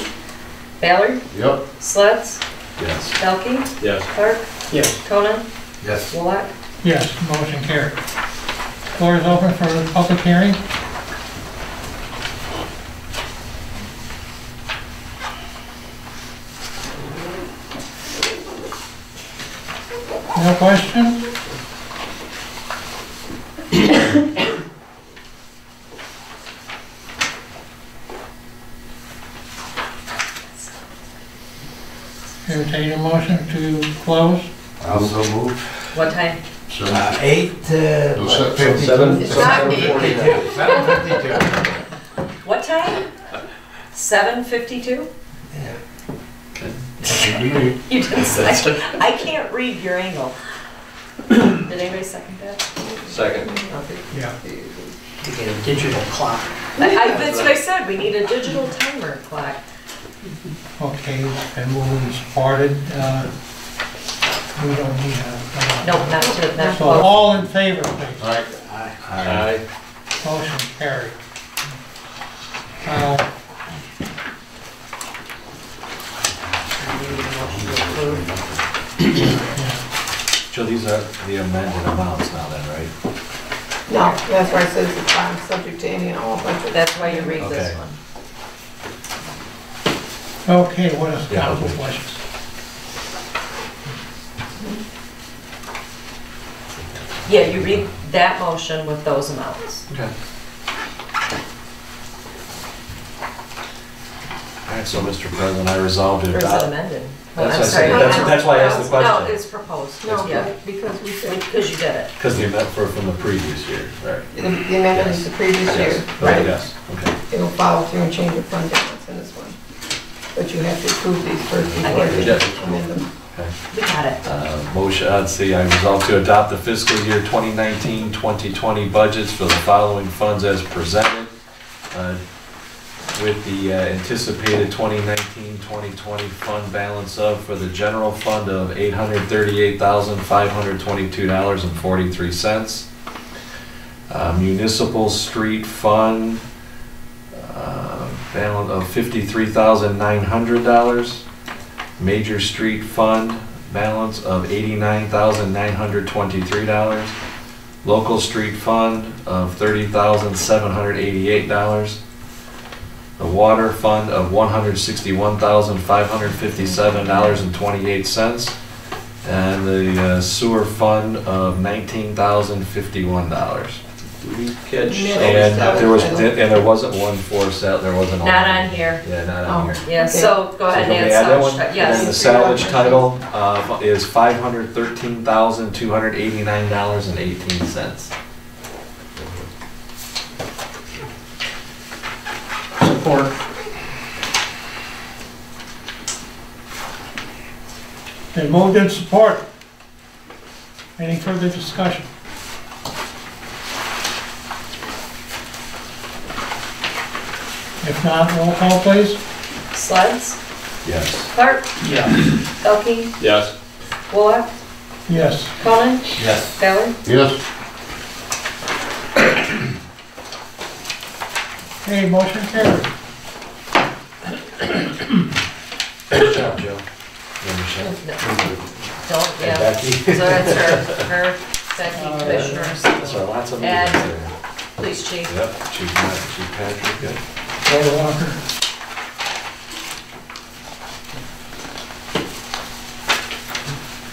Ballard, Yep. Sleds, Yes. Belkey, Yes. Clark, Yes. Conan, Yes. Wallach. Yes, motion carried. Floor is open for the public hearing. No questions? Entertain a motion to close. Also move. What time? 8 to No, 52. seven- It's not me. 7:52. What time? 7:52? You didn't say. I can't read your angle. Did anybody second that? Second. Yeah. We get a digital clock. That's what I said, we need a digital timer clock. Okay, and moved and supported. We don't need a. Nope, not to, not So close. all in favor, please. All right, Aye. Motion carried. Joe, these are the amended amounts now then, right? No, that's why it says it's bond subject to any and all budget. That's why you read this Okay. one. Okay, what is Yeah, council's okay. wishes? Yeah, you read that motion with those amounts. Okay. All right, so Mr. President, I resolve to Or is it adopt. amended? That's I'm what I sorry. said. That's why I asked the No, question. it's proposed. No, Yeah, because we said, because you did it. Because the amendment from the previous year, right? the amendment is the previous year. Yes. Right. Yes, okay. It'll follow through and change your fund balance in this one. But you have to approve these first before I you get amend them. We got it. Motion, let's see, I resolve to adopt the fiscal year 2019-2020 budgets for the following funds as presented, with the anticipated 2019-2020 fund balance for the general fund of $838,522.43. Municipal street fund balance of $53,900. Major street fund balance of $89,923. Local street fund of $30,788. The water fund of $161,557.28. And the sewer fund of $19,051. Did we catch? And there wasn't one for sale, there wasn't. all- Not on here. Yeah, not Oh. on here. Yeah, Okay. so go ahead So and can we add add that salvage. one? And then the Yes. salvage title is $513,289.18. Support. Been moved in support. Any further discussion? If not, roll call please. Sleds, Yes. Clark, Yeah. Elke, Yes. Bullock, Yes. Conan, Yes. Ballard. yes, Okay, motion carried. Good job, Joe. And Michelle. Don't, And yeah. Becky. So that's her, Becky, commissioners, So lots of And- meetings there. police chief. Yep, Chief Patrick, good. Roy Walker.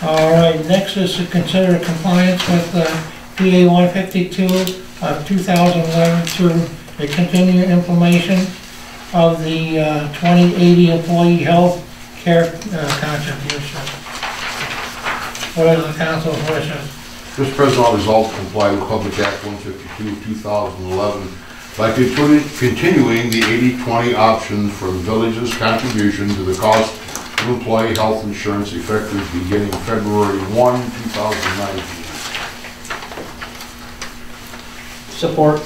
All right, next is to consider compliance with PA 152 of 2011 through the continued implementation of the 2080 employee health care contribution. What is the council's wishes? Mr. President, I'll resolve to comply with Public Act 152 of 2011 by continuing the 80-20 option for the village's contribution to the cost of employee health insurance effective beginning February 1, 2019. Support.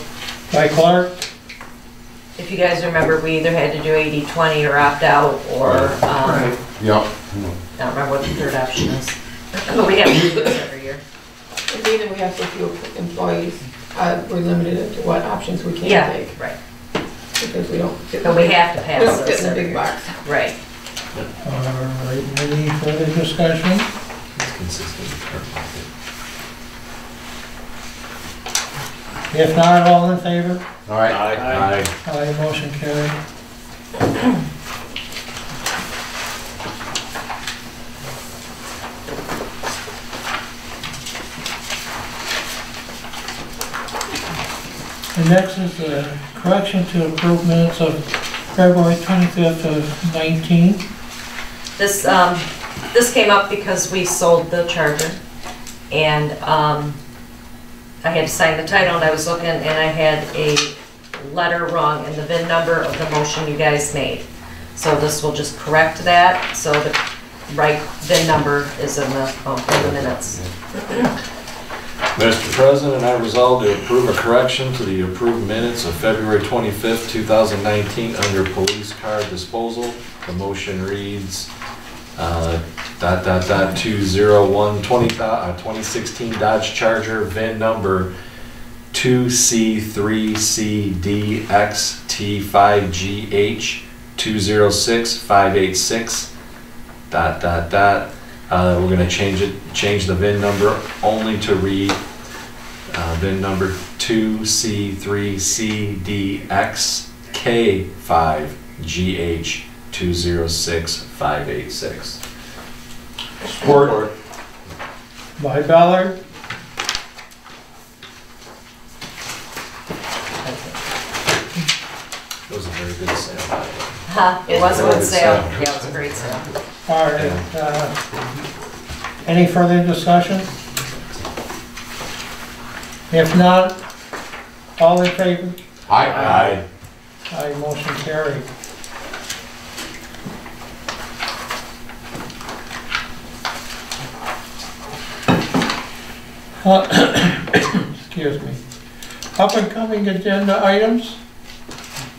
By Clark, If you guys remember, we either had to do 80-20 or opt out, or, Right. Yep. I don't remember what the third option is. But we have to do this every year. And being that we have so few employees, we're limited to what options we can Yeah, take, right. because we don't. fit- But we have to We pass don't fit this in the every big year. box. Right. all right, any further discussion? It's consistent with current market. If not, all in favor? All right. Aye. Aye, motion carried. The next is the correction to approve minutes of February 25th of 19. This came up because we sold the Charger, And I had to sign the title, and I was looking, and I had a letter wrong in the VIN number of the motion you guys made. So this will just correct that, so the right VIN number is in the minutes. Mr. President, I resolve to approve a correction to the approved minutes of February 25th, 2019 under police car disposal. The motion reads, 201 2016 Dodge Charger VIN number 2C3CDXT5GH 206586. We're going to change the VIN number only to read VIN number 2C3CDXK5GH 206586. Support. By Ballard. It was a very good sale. It was a good sale. sale. Yeah, it was a great sale. All right, any further discussion? If not, all in favor? Aye. Aye, motion carried. Excuse me. Up and coming agenda items?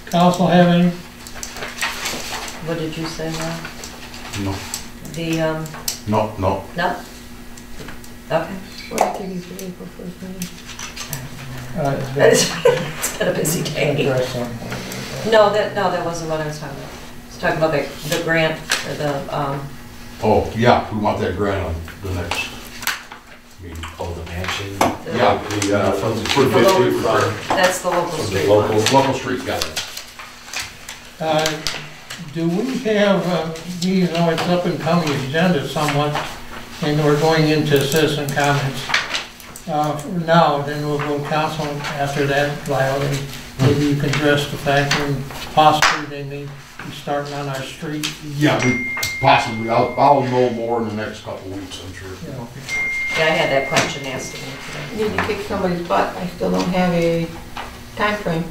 Council have any? What did you say now? No. The, No. no? Okay. What activities for April 1st meeting? It's been a busy day. No, that wasn't what I was talking about. I was talking about the grant for the, Oh, yeah, we want that grant on the next meeting. Oh, the mansion. Yeah, from the the 250 that's the local street. local street, got it. Do we have, you know, it's up and coming agenda somewhat, and we're going into citizen comments for now, then we'll go council after that, Lyle, and maybe you can address the fact that possibly they may be starting on our street. Yeah, possibly. I'll know more in the next couple of weeks, I'm sure. You know. Yeah, I had that question asked of me today. Need to kick somebody's butt, I still don't have a time frame.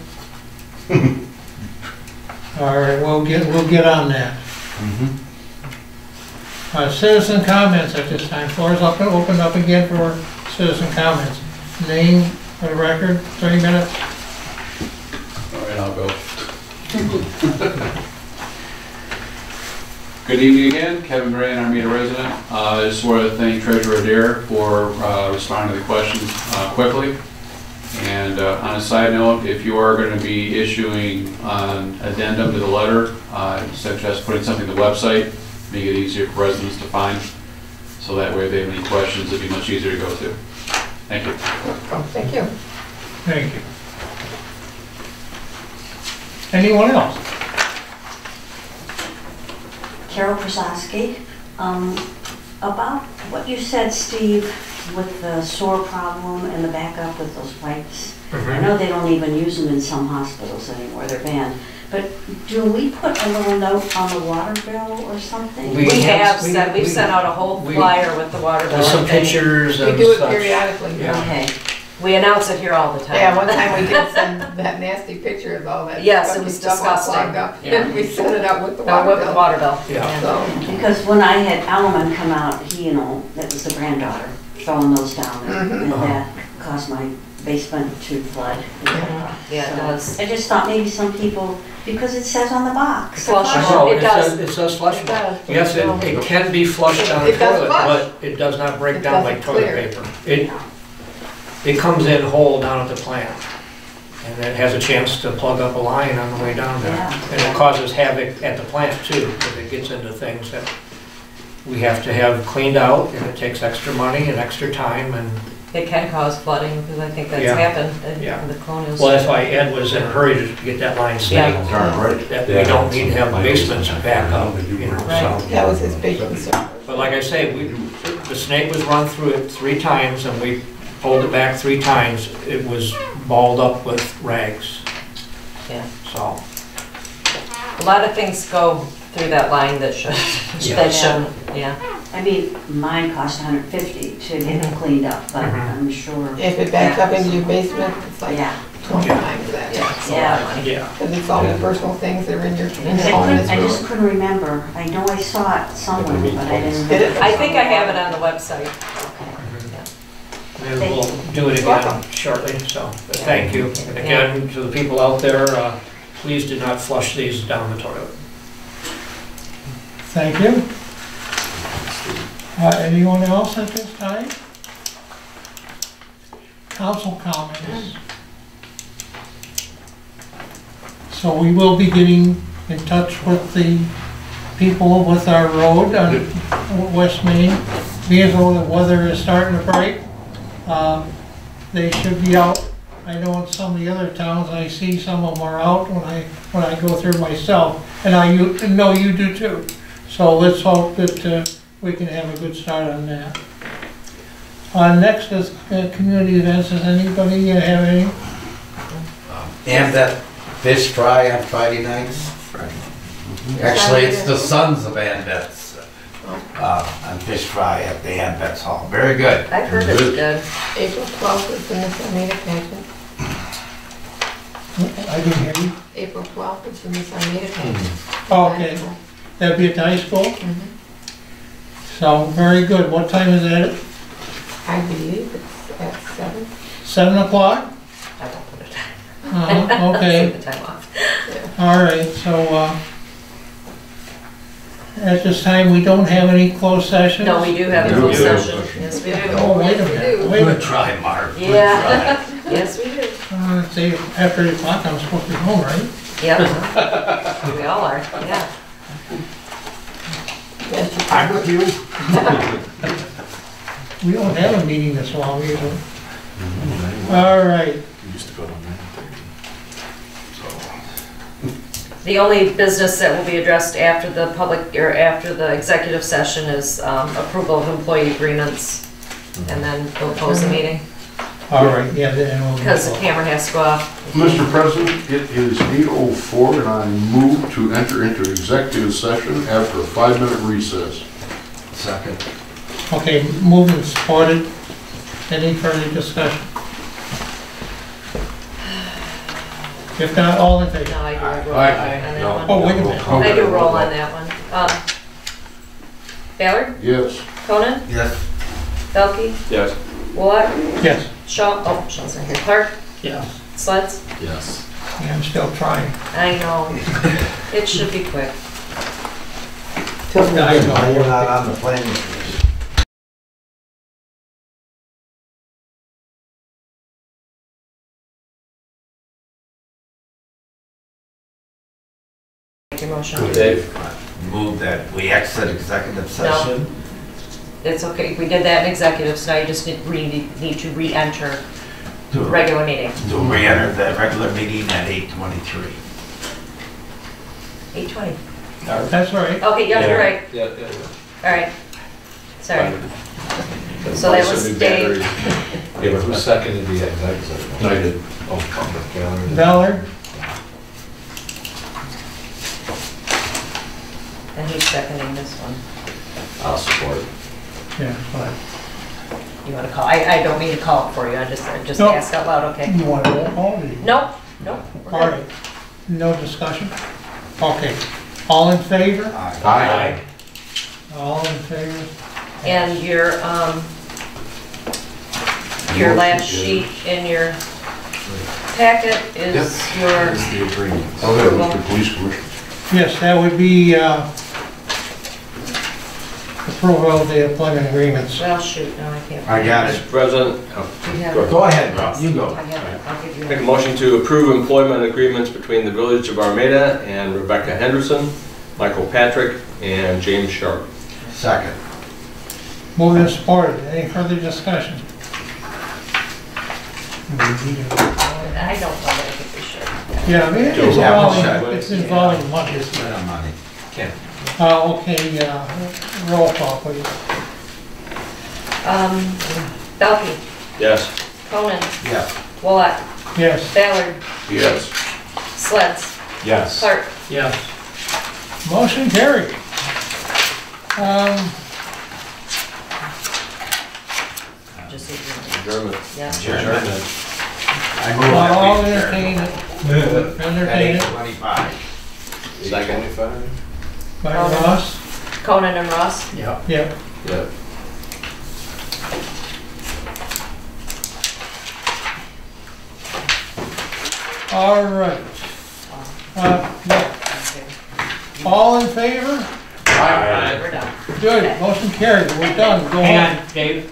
All right, we'll get on that. Citizen comments at this time. Floor is open up again for citizen comments. Name for the record, 30 minutes. All right, I'll go. Good evening again, Kevin Gray, Armada resident. I just want to thank Treasurer Adair for responding to the questions quickly. And on a side note, if you are going to be issuing an addendum to the letter, I suggest putting something on the website, make it easier for residents to find. So that way if they have any questions, it'd be much easier to go to. Thank you. Thank you. Thank you. Anyone else? Carol Krasowski. About what you said, Steve, with the sewer problem and the backup with those pipes. I know they don't even use them in some hospitals anymore, they're banned. But do we put a little note on the water bill or something? We've sent out a whole flyer with the water bill. There's some pictures We and do it such. periodically. Yeah. Okay. We announce it here all the time. Yeah, one time we did send that nasty picture of all that. Yes, it stuffy was stuff all disgusting. clogged up. Yeah. And we sent it out with the Now water with the bill. water bill. Yeah. So, Because when I had Alman come out, he, that was the granddaughter, throwing those down there. And that caused my basement to flood. Yeah, it does. I just thought maybe some people, because it says on the box. Flushable. No, It does. It says flushable. It does. Yes, it can be flushed down a It does toilet, flush. but it does not break It down like doesn't toilet clear. paper. It comes in whole down at the plant, and it has a chance to plug up a line on the way down there. Yeah. And it causes havoc at the plant too, because it gets into things that we have to have cleaned out, and it takes extra money and extra time, and, It can cause flooding, because I think that's Yeah. happened Yeah. in the colonial. well, that's why Ed was in a hurry to get that line stable. Darn right. That we don't need to have basements back up, you know, so. that was his big concern. But like I say, the snake was run through it 3 times, and we pulled it back 3 times. It was balled up with rags, Yeah. so. A lot of things go through that line that should, Yeah. that shouldn't, yeah. I mean, mine cost $150 to get it cleaned up, but I'm sure. If it backs up into your basement, it's like Yeah, 20 times that. yeah. Yeah. Because it's all the personal things that are in your I home. just couldn't remember. I know I saw it somewhere, but I didn't. Did it? I think I have it on the website. And we'll do it again shortly, so, but thank you. And again, to the people out there, please do not flush these down the toilet. Thank you. Anyone else at this time? Council comments. So we will be getting in touch with the people with our road on West Main. Because the weather is starting to break, they should be out. I know in some of the other towns, I see some of them are out when I go through myself, and I know you do too. So let's hope that we can have a good start on that. Next is community events. Does anybody have any? And that fish fry on Friday nights. Actually, it's the sons of Ambets on fish fry at the Ambets Hall. Very good. I've heard it's good. April 12th is the Miss Armada pageant. I didn't hear you. April 12th is the Miss Armada pageant. Oh, okay. That'd be at the high school? Mhm. So, very good. What time is that? I believe it's at 7. 7 o'clock? I won't put it down. Okay. Take the time off. All right, so, at this time, we don't have any closed sessions? No, we do have a We closed do. session. Yes, we do. Oh, wait a minute. Wait a Good minute. try, Mark. Good Yeah. Yes, we do. It's after 8 o'clock, I'm supposed to be home, right? Yep. We all are, yeah. Yes, you I'm with you. We don't have a meeting this long usually. All right. We used to go to 9:30. The only business that will be addressed after the after the executive session is approval of employee agreements, and then we'll close the meeting, All right, yeah, then we'll. because the camera has to go off. Mr. President, it is 8:04 and I move to enter into executive session after a 5-minute recess. Second. Okay, moved and supported. Any further discussion? If not, all in favor? No, I do a roll on Aye. that one. Oh, wait a minute. I do a roll on that one. Ballard, Yes. Conan, Yes. Belkey, Yes. Wallach, Yes, Shaw, oh, Shaw's not here, Clark, Yeah. Sleds. Yes. yeah, I'm still trying. I know. It should be quick. Tell me why you're not on the planning commission. Make your motion. Dave? Move that we exit executive session. It's okay, we did that in executive, so now you just need to re-enter the To regular meeting. re-enter the regular meeting at 8:23. 8:20. That's right. Okay, yeah, you're right. Yeah, All right. Sorry. So that was Dave. Yeah, but who seconded the executive? I did. Oh, Ballard. Ballard? And he's seconding this one. I'll support. Yeah, fine. You want to call? I don't mean to call it for you, I just No. asked out loud, okay? You want to roll call? Nope, nope. we're All good. right. No discussion? Okay. All in favor? Aye. All in favor? And your last sheet in your packet is your, It's the agreement. Oh, yeah, Mr. Police Commissioner. Yes, that would be approval of the employment agreements. well, shoot, no, I can't. I got it. Mr. President, You have it. Go ahead, Rob, you go. I have it, I'll give you make a one. motion to approve employment agreements between the Village of Armada and Rebecca Henderson, Michael Patrick, and James Sharp. Second. Moved and supported. Any further discussion? I don't know, but I think we should. Yeah, I mean, Yeah, it's involving money. It's not on money. Ken. Okay, roll call, please. Belkey, Yes. Conan, Yes. Wallach, Yes. Ballard, Yes. Sleds, Yes. Clark. Yes. Motion carried. just adjourn. German. Yeah. German. I move that we I'll adjourn. entertain it At 8:25. Second. by Ross. Conan and Ross? Yeah. Yep. Yep. All right. Yeah. All in favor? We're done. Good, motion carried, we're done, go on. Hang on, Dave.